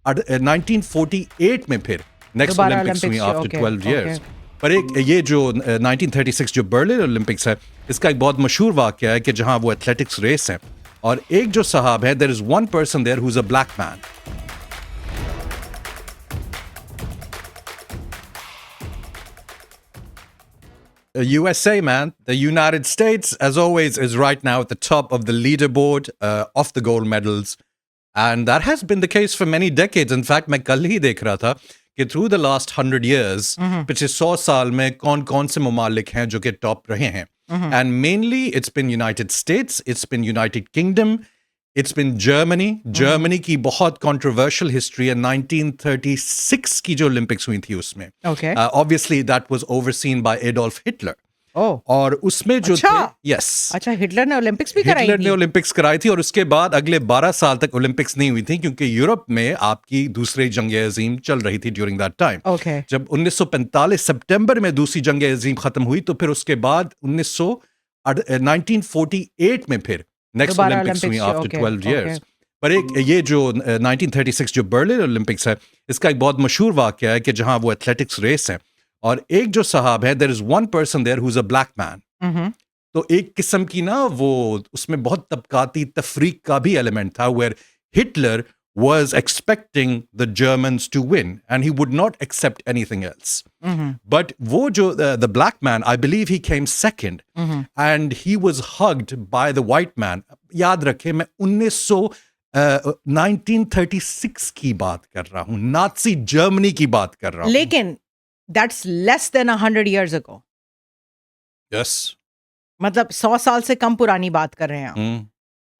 1948 में फिर नेक्स्ट दोबारा ओलंपिक्स हुई Olympics, after okay, 12 years. okay. पर एक ये जो 1936 जो बर्लिन ओलंपिक्स है, इसका एक बहुत मशहूर वाकया है कि जहां वो एथलेटिक्स रेस है और एक जो साहब है, there is one person there who is a black man. USA, man, the United States, as always, is right now at the top of the leaderboard of the gold medals. And that has been the case for many decades. In fact, मैं कल ही देख रहा था कि through the last 100 years, पिछले 100 साल में कौन-कौन से ममालिक हैं जो कि टॉप रहे हैं. And mainly, it's been United States, it's been United Kingdom, it's been Germany. Germany की बहुत controversial history है. 1936 की जो Olympics हुई थी उसमें. Okay. Obviously, that was overseen by Adolf Hitler. Oh. और उसमें जो अच्छा? थे, yes. अच्छा, हिटलर ने ओलंपिक्स भी कराई हिटलर ने थी? ओलंपिक्स कराई थी और उसके बाद अगले 12 साल तक ओलंपिक्स नहीं हुई थी क्योंकि यूरोप में आपकी दूसरी जंग अजीम चल रही थी ड्यूरिंग दैट टाइम. Okay. जब 1945 सितंबर में दूसरी जंग अजीम खत्म हुई तो फिर उसके बाद 1948 में फिर नेक्स्ट दोबारा ओलंपिक्स हुई Olympics, after okay, 12 years. okay. पर एक ये जो 1936 जो बर्लिन ओलंपिक्स है, इसका एक बहुत मशहूर वाकया है कि जहां वो एथलेटिक्स रेस है और एक जो साहब है, there is one person there who is a black man. तो एक किस्म की ना वो उसमें बहुत तबकाती तफरीक का भी एलिमेंट था where Hitler was expecting the Germans to win and he would not accept anything else. But wo jo, the black man, I believe he came second and he was hugged by the white man. याद रखे मैं 1936 की बात कर रहा हूँ, Nazi Germany की बात कर रहा हूँ. लेकिन that's less than 100 years ago. Yes. मतलब 100 साल से कम पुरानी बात कर रहे हैं आप.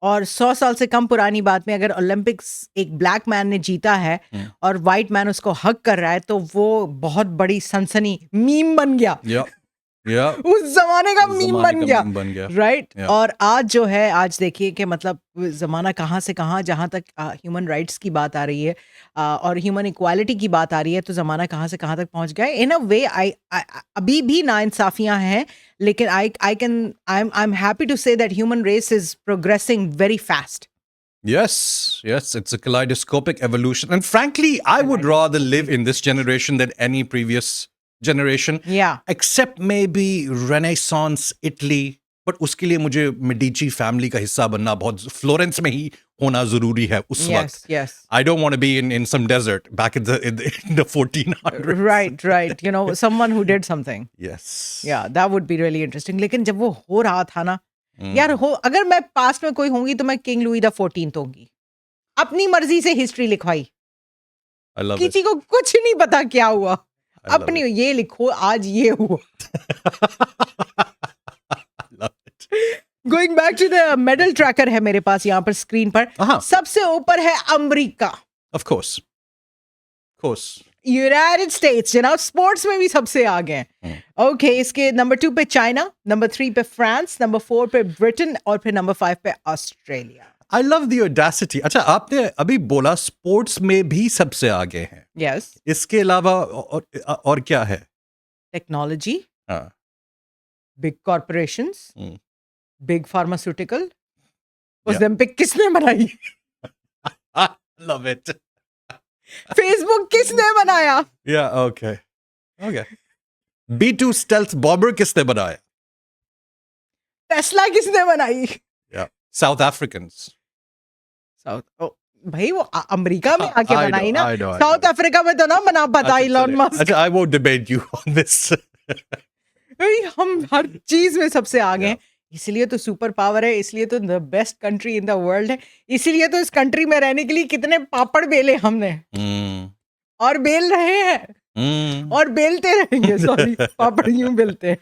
और 100 साल से कम पुरानी बात में अगर ओलंपिक्स एक ब्लैक मैन ने जीता है और वाइट मैन उसको हक कर रहा है तो वो बहुत बड़ी सनसनी मीम बन गया. उस जमाने का मीम बन गया. राइट. और आज जो है, आज देखिए कि मतलब जमाना कहाँ से कहाँ, जहाँ तक ह्यूमन राइट्स की बात आ रही है और ह्यूमन इक्वालिटी की बात आ रही है, तो जमाना कहाँ से कहाँ तक पहुंच गया है. इन अ वे अभी भी नाइंसाफियां हैं, लेकिन I am happy to say that human race is progressing very fast. Yes, it's a kaleidoscopic evolution. And frankly, I would rather live in this generation than any previous generation. Yeah. Except maybe Renaissance Italy. But उसके लिए मुझे Medici family का हिस्सा बनना बहुत Florence में ही होना जरूरी है उस वक्त. Yes. I don't want to be in some desert back in the 1400s. Right. You know, someone who did something. Yes. Yeah, that would be really interesting. लेकिन जब वो हो रहा था ना, यार अगर मैं पास्ट में कोई होंगी तो मैं किंग लुई द 14th होंगी. अपनी मर्जी से हिस्ट्री लिखवाई. I love किसी it. को कुछ नहीं पता क्या हुआ. I love अपनी it. ये लिखो, आज ये हुआ. Going back to the medal tracker है मेरे पास यहाँ पर स्क्रीन पर. सबसे ऊपर है America. Of course. United states जनाब स्पोर्ट्स में भी सबसे आगे हैं. ओके, इसके नंबर 2 पे चाइना, नंबर 3 पे फ्रांस, नंबर 4 पे ब्रिटेन और फिर नंबर 5 पे Australia. I love the audacity. अच्छा, आपने अभी बोला स्पोर्ट्स में भी सबसे आगे हैं. यस. इसके अलावा और क्या है? टेक्नोलॉजी, हाँ. Big corporations, big pharmaceutical. Yeah. Olympic किसने बनाई? I love it. फेसबुक किसने बनाया? Yeah, okay. B-2 stealth bomber किसने बनाया? टेस्ला किसने बनाई? Yeah. South Africans. भाई वो अमेरिका में आके I बनाई know, ना. I know. साउथ अफ्रीका में तो ना बना पाता इलॉन मस्क. अच्छा, I won't debate you on this. भाई हम हर चीज में सबसे आगे हैं. इसलिए तो सुपर पावर है, इसलिए तो the best country in the world है, इसलिए तो इस कंट्री में रहने के लिए कितने पापड़ बेले हमने. और बेल रहे हैं और बेलते रहेंगे. सॉरी, पापड़ यूं बेलते हैं.